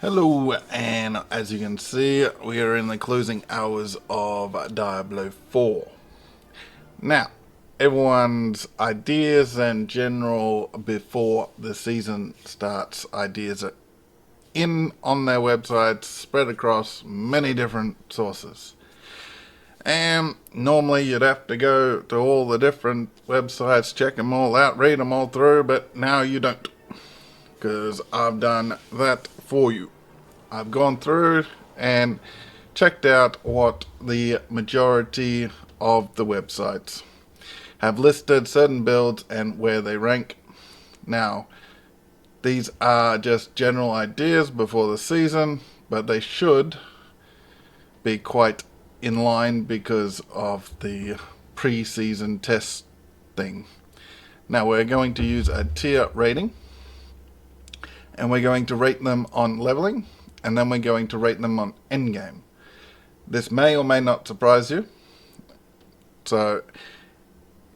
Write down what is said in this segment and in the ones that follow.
Hello, and as you can see, we are in the closing hours of Diablo 4. Now, everyone's ideas and general before the season starts ideas are in on their websites, spread across many different sources. And normally you'd have to go to all the different websites, check them all out, read them all through, but now you don't, because I've done that for you. I've gone through and checked out what the majority of the websites have listed certain builds and where they rank. Now, these are just general ideas before the season, but they should be quite in line because of the pre-season testing. Now, we're going to use a tier rating, and we're going to rate them on leveling, and then we're going to rate them on endgame. This may or may not surprise you. So,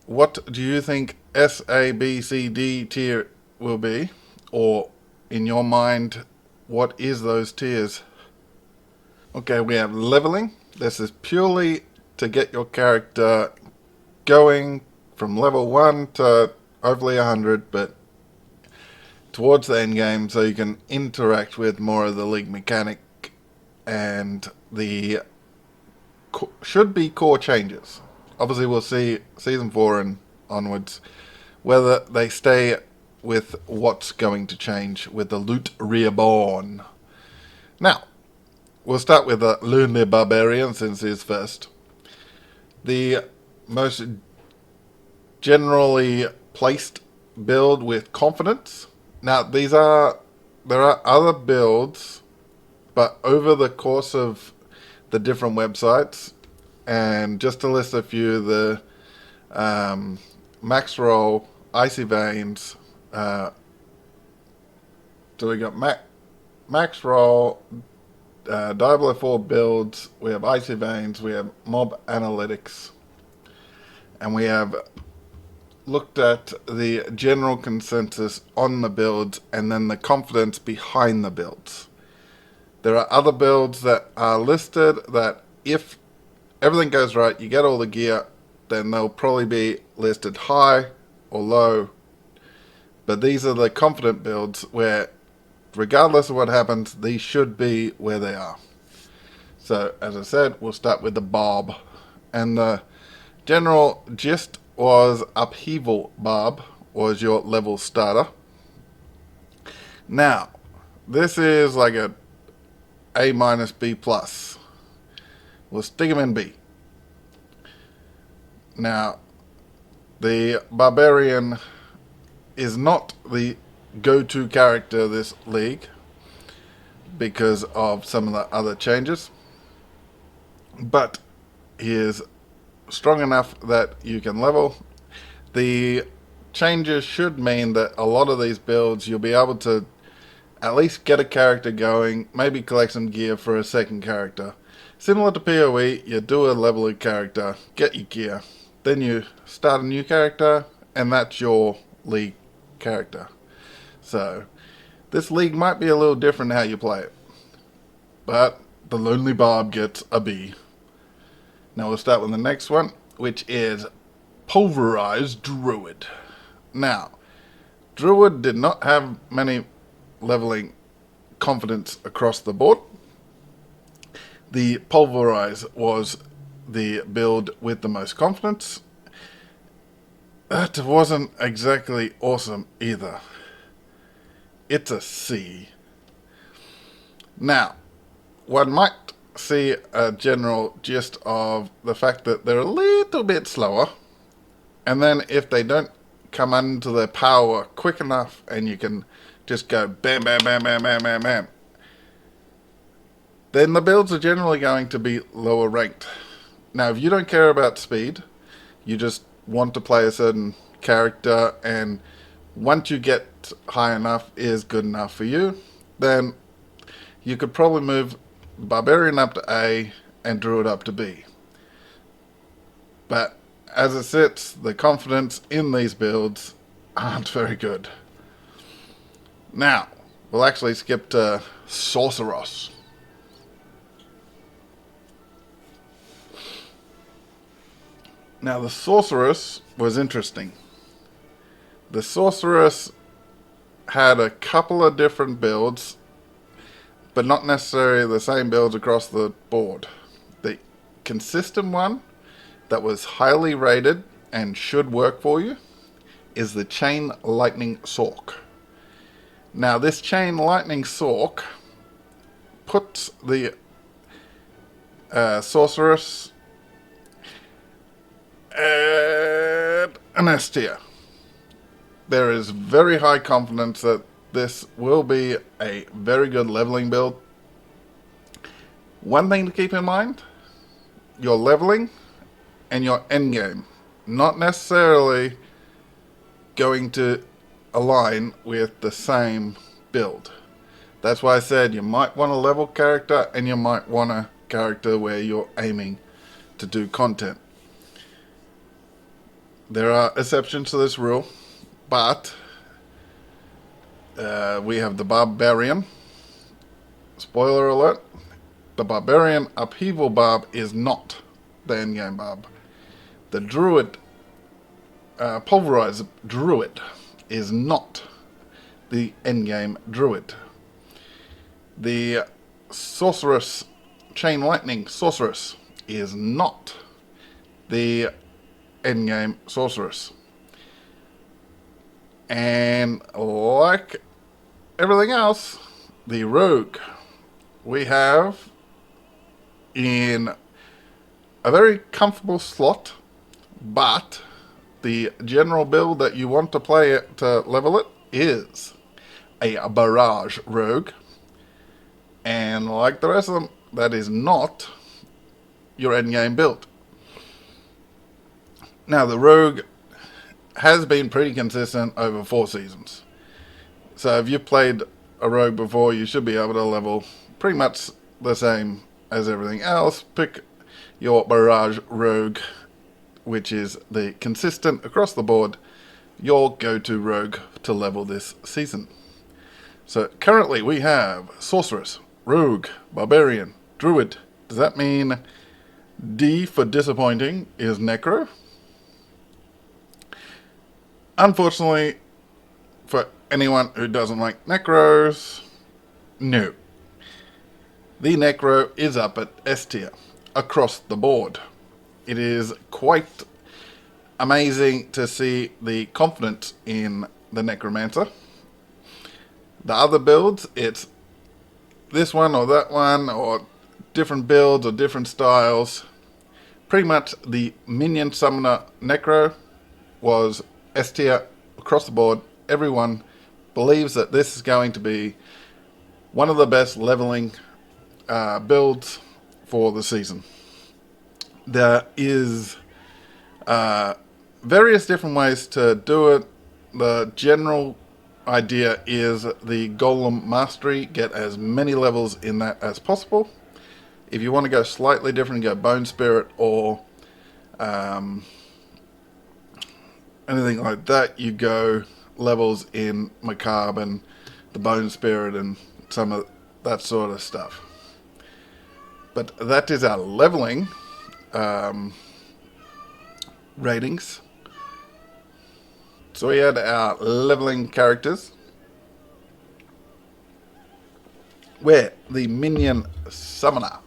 what do you think S, A, B, C, D tier will be? Or, in your mind, what is those tiers? Okay, we have leveling. This is purely to get your character going from level 1 to hopefully 100, but towards the end game, so you can interact with more of the league mechanic and the should be core changes. Obviously, we'll see season 4 and onwards whether they stay with what's going to change with the lootreborn. Now, we'll start with the lonely barbarian since he's first. The most generally placed build with confidence. Now, there are other builds, but over the course of the different websites, and just to list a few, the Max Roll, Icy Veins, so we got Max Roll, Diablo 4 builds, we have Icy Veins, we have Mob Analytics, and we have looked at the general consensus on the builds and then the confidence behind the builds. There are other builds that are listed that if everything goes right, you get all the gear, then they'll probably be listed high or low. But these are the confident builds where, regardless of what happens, these should be where they are. So, as I said, we'll start with the Barb. And the general gist was Upheaval Barb was your level starter. Now, this is like A minus B plus. We'll stick him in B. Now, the Barbarian is not the go-to character this league because of some of the other changes, but he is strong enough that you can level. The changes should mean that a lot of these builds you'll be able to at least get a character going, maybe collect some gear for a second character. Similar to PoE, you do a level of character, get your gear, then you start a new character, and that's your league character. So, this league might be a little different how you play it. But the Lonely Barb gets a B. Now we'll start with the next one, which is Pulverized Druid. Now, Druid did not have many leveling confidence across the board. The Pulverize was the build with the most confidence. That wasn't exactly awesome either. It's a C. Now, one might see a general gist of the fact that they're a little bit slower, and then if they don't come into their power quick enough and you can just go bam bam bam bam bam bam bam, then the builds are generally going to be lower ranked. Now, if you don't care about speed, you just want to play a certain character and once you get high enough is good enough for you, then you could probably move Barbarian up to A and Druid up to B. But as it sits, the confidence in these builds aren't very good. Now, we'll actually skip to Sorceress. Now the Sorceress was interesting. The Sorceress had a couple of different builds, but not necessarily the same builds across the board. The consistent one that was highly rated and should work for you is the Chain Lightning Sork. Now this Chain Lightning Sork puts the Sorceress at an S tier. There is very high confidence that this will be a very good leveling build. One thing to keep in mind, your leveling and your endgame, not necessarily going to align with the same build. That's why I said you might want a level character and you might want a character where you're aiming to do content. There are exceptions to this rule, but we have the Barbarian. Spoiler alert, the Barbarian Upheaval Barb is not the endgame Barb. The Druid, Pulverized Druid, is not the endgame Druid. The Sorceress, Chain Lightning Sorceress, is not the endgame Sorceress. And like everything else, the Rogue we have in a very comfortable slot, but the general build that you want to play it to level it is a Barrage Rogue. And like the rest of them, that is not your endgame build. Now the Rogue has been pretty consistent over 4 seasons. So if you've played a Rogue before, you should be able to level pretty much the same as everything else. Pick your Barrage Rogue, which is the consistent across the board, your go-to Rogue to level this season. So currently we have Sorceress, Rogue, Barbarian, Druid. Does that mean D for disappointing is Necro? Unfortunately, for anyone who doesn't like Necros, no. The Necro is up at S tier across the board. It is quite amazing to see the confidence in the Necromancer. The other builds, it's this one or that one, or different builds or different styles. Pretty much the Minion Summoner Necro was S tier across the board. Everyone believes that this is going to be one of the best leveling builds for the season. There is various different ways to do it. The general idea is the Golem Mastery. Get as many levels in that as possible. If you want to go slightly different, go Bone Spirit or anything like that, you go levels in Macabre and the Bone Spirit and some of that sort of stuff. But that is our leveling ratings. So we had our leveling characters, where the Minion Summoner,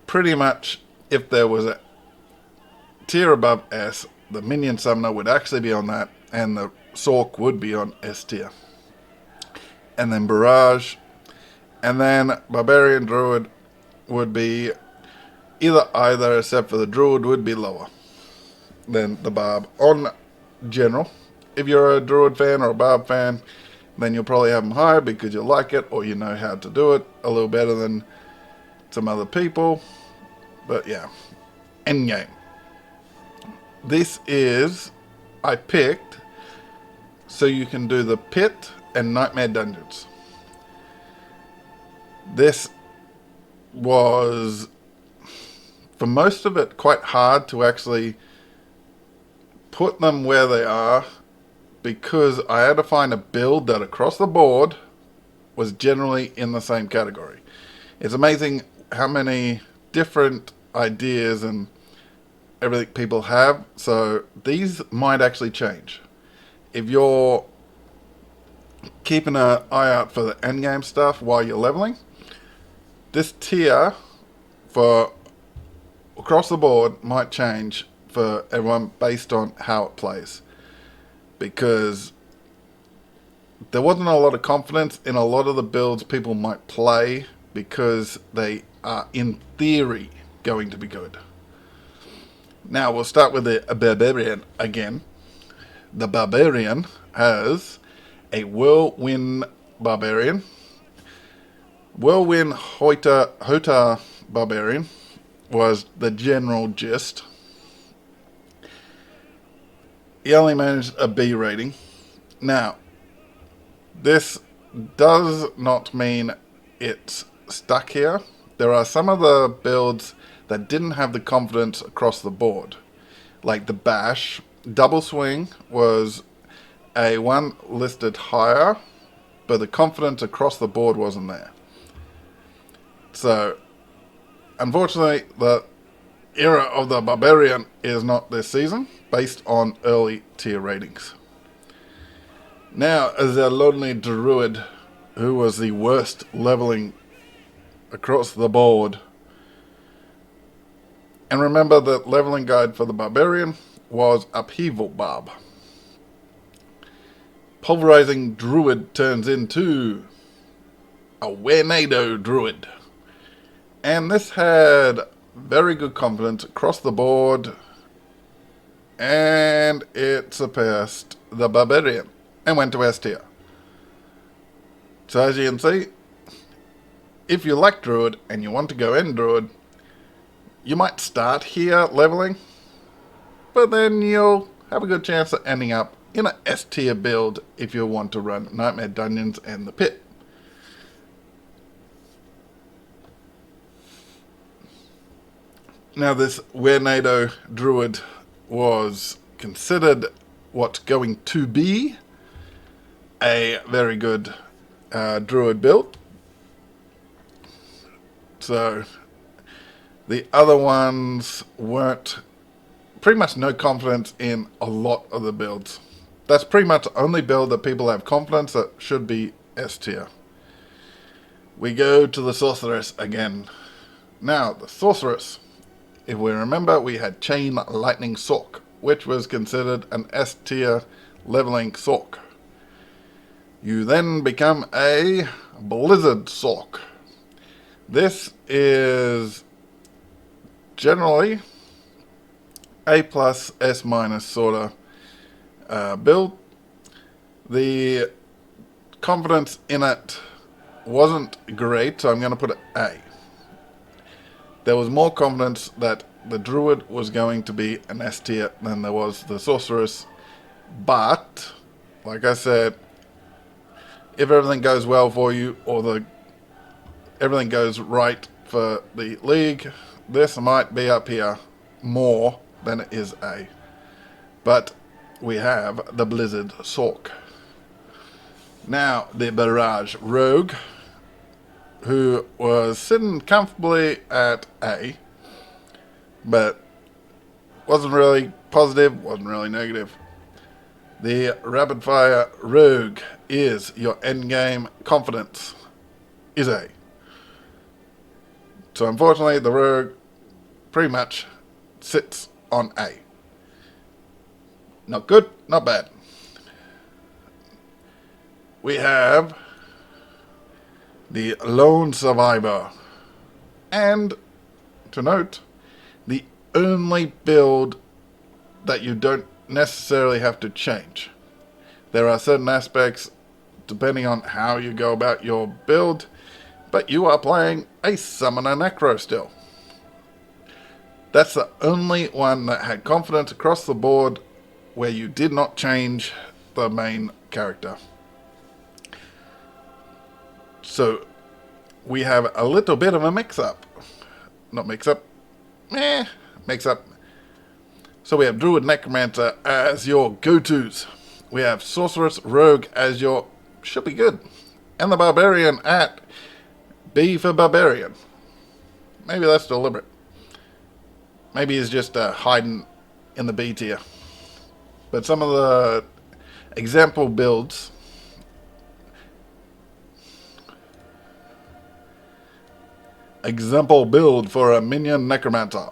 pretty much if there was a tier above S, the Minion Summoner would actually be on that, and the Sork would be on S tier. And then Barrage, and then Barbarian Druid would be either, except for the Druid would be lower than the Barb on general. If you're a Druid fan or a Barb fan, then you'll probably have them higher because you like it or you know how to do it a little better than some other people. But yeah, endgame. This is, I picked so you can do the Pit and Nightmare Dungeons. This was, for most of it, quite hard to actually put them where they are, because I had to find a build that across the board was generally in the same category. It's amazing how many different ideas and everything people have. So these might actually change. If you're keeping an eye out for the endgame stuff while you're leveling, this tier for across the board might change for everyone based on how it plays. Because there wasn't a lot of confidence in a lot of the builds people might play because they are, in theory, going to be good. Now, we'll start with the Barbarian again. The Barbarian has a Whirlwind Barbarian, Whirlwind Hota Barbarian was the general gist. He only managed a B rating. Now, this does not mean it's stuck here. There are some of the builds that didn't have the confidence across the board. Like the Bash, Double Swing was a one listed higher, but the confidence across the board wasn't there. So, unfortunately, the era of the Barbarian is not this season, based on early tier ratings. Now, as a lonely druid, who was the worst leveling across the board. And remember, the leveling guide for the Barbarian was Upheaval Barb. Pulverizing Druid turns into a Wenado Druid. And this had very good confidence across the board, and it surpassed the Barbarian and went to S tier. So as you can see, if you like Druid and you want to go end Druid, you might start here leveling, but then you'll have a good chance of ending up in an S tier build if you want to run Nightmare Dungeons and the Pit. Now, this Wenado Druid was considered what's going to be a very good Druid build. So, the other ones weren't, pretty much no confidence in a lot of the builds. That's pretty much the only build that people have confidence that should be S tier. We go to the Sorceress again. Now, the Sorceress, if we remember, we had Chain Lightning Sork, which was considered an S tier leveling Sork. You then become a Blizzard Sork. This is generally A plus, S minus sort of build. The confidence in it wasn't great, so I'm going to put it A. There was more confidence that the Druid was going to be an S tier than there was the Sorceress. But, like I said, if everything goes well for you, or everything goes right for the league, this might be up here more than it is A. But we have the Blizzard Sork. Now, the Barrage Rogue, who was sitting comfortably at A, but wasn't really positive, wasn't really negative. The Rapid Fire Rogue is your endgame confidence, is A. So unfortunately, the Rogue pretty much sits on A. Not good, not bad. We have the Lone Survivor. And, to note, the only build that you don't necessarily have to change. There are certain aspects, depending on how you go about your build, but you are playing a Summoner Necro still. That's the only one that had confidence across the board where you did not change the main character. So, we have a little bit of a mix-up. Not mix-up. Mix-up. So we have Druid Necromancer as your go-tos. We have Sorceress Rogue as your, should be good. and the barbarian at B for barbarian. Maybe that's deliberate. Maybe he's just hiding in the B tier. But some of the example builds build for a minion necromancer.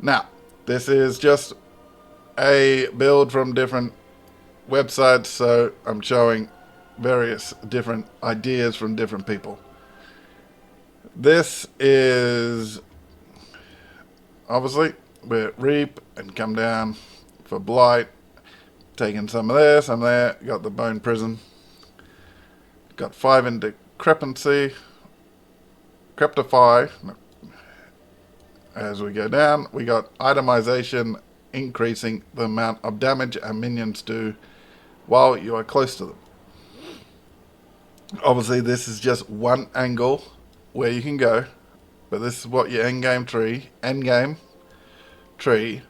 Now, this is just a build from different websites, so I'm showing various different ideas from different people. This is obviously with Reap and come down for Blight, taking some of this and there, got the Bone Prison, got 5 in Decrepancy, Creptify. As we go down, we got itemization, increasing the amount of damage our minions do while you are close to them. Obviously, this is just one angle where you can go, but this is what your endgame tree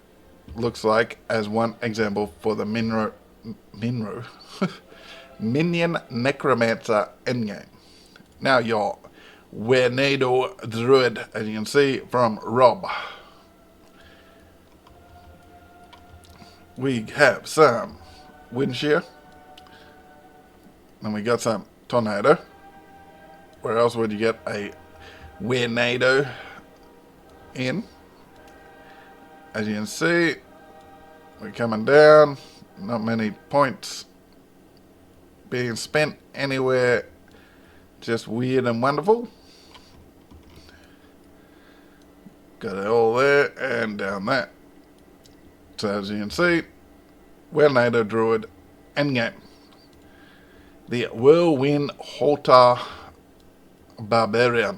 looks like as one example for the Minion Necromancer endgame. Now your Wenado Druid, as you can see from Rob. We have some Wind Shear. And we got some Tornado. Where else would you get a Wenado in? As you can see, we're coming down. Not many points being spent anywhere. Just weird and wonderful. Got it all there and down there. So as you can see, Wenado Druid endgame. The Whirlwind Halter Barbarian.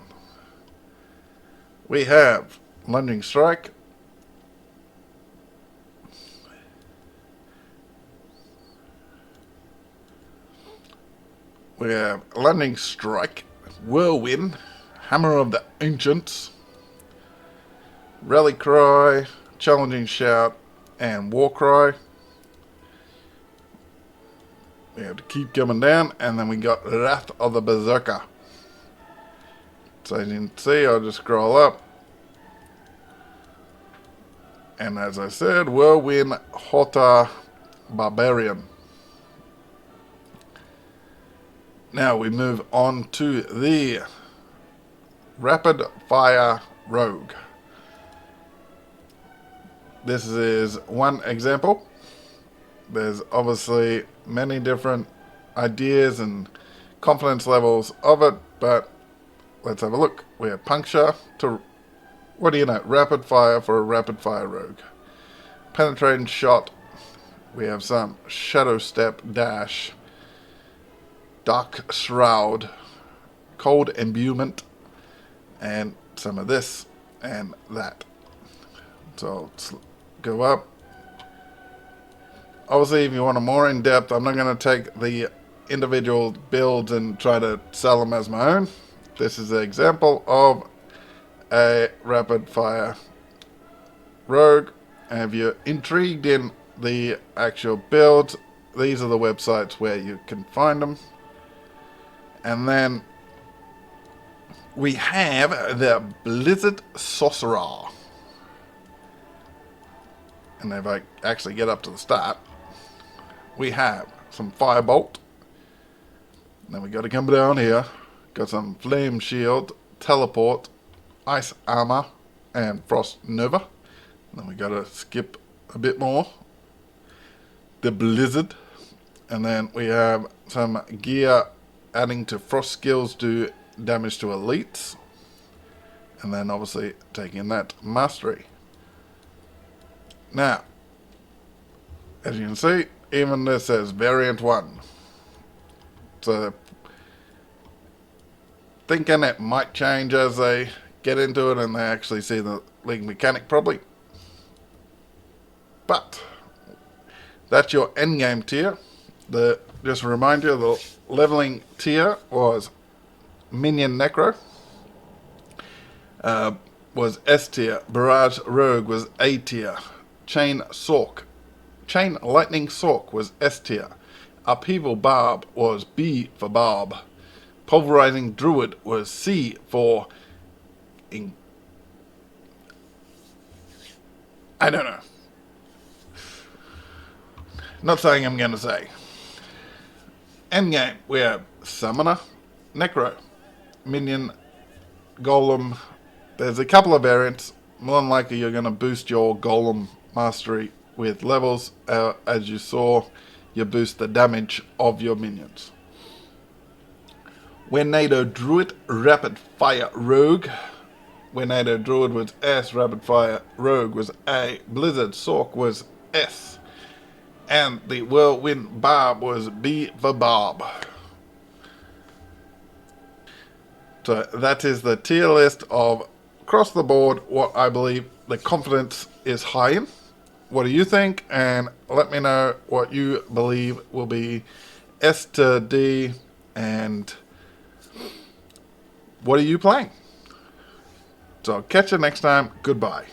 We have Lunging Strike. We have Lunging Strike, Whirlwind, Hammer of the Ancients, Rally Cry, Challenging Shout, and War Cry. We have to keep coming down, and then we got Wrath of the Berserker. So as you can see, I'll just scroll up. And as I said, Whirlwind Halter Barbarian. Now we move on to the Rapid Fire Rogue. This is one example. There's obviously many different ideas and confidence levels of it, but let's have a look. We have Puncture to, what do you know, Rapid Fire for a Rapid Fire Rogue. Penetrating Shot. We have some Shadow Step Dash. Dark Shroud, Cold Imbuement, and some of this and that. So let's go up. Obviously, if you want a more in-depth, I'm not going to take the individual builds and try to sell them as my own. This is an example of a rapid fire rogue. And if you're intrigued in the actual builds, these are the websites where you can find them. And then we have the Blizzard Sorcerer. And if I actually get up to the start, we have some Firebolt. Then we got to come down here. Got some Flame Shield, Teleport, Ice Armor, and Frost Nova. Then we got to skip a bit more. The Blizzard. And then we have some gear adding to Frost skills do damage to elites. And then obviously taking that Mastery. Now, as you can see, even this says Variant 1. So, thinking it might change as they get into it and they actually see the league mechanic probably. But, that's your endgame tier. Just to remind you, the leveling tier was Minion Necro. Was S tier. Barrage Rogue was A tier. Chain Lightning Sork was S tier. Upheaval Barb was B for Barb. Pulverizing Druid was C for... I don't know. Not saying I'm going to say. Endgame, we have Summoner, Necro, Minion, Golem. There's a couple of variants. More than likely you're going to boost your Golem mastery with levels. As you saw, you boost the damage of your minions. Wenado Druid, Rapid Fire Rogue. Wenado Druid was S, Rapid Fire Rogue was A, Blizzard Sork was S, and the Whirlwind Barb was B for Barb. So that is the tier list of, across the board, what I believe the confidence is high in. What do you think? And let me know what you believe will be S to D, and what are you playing? So catch you next time. Goodbye.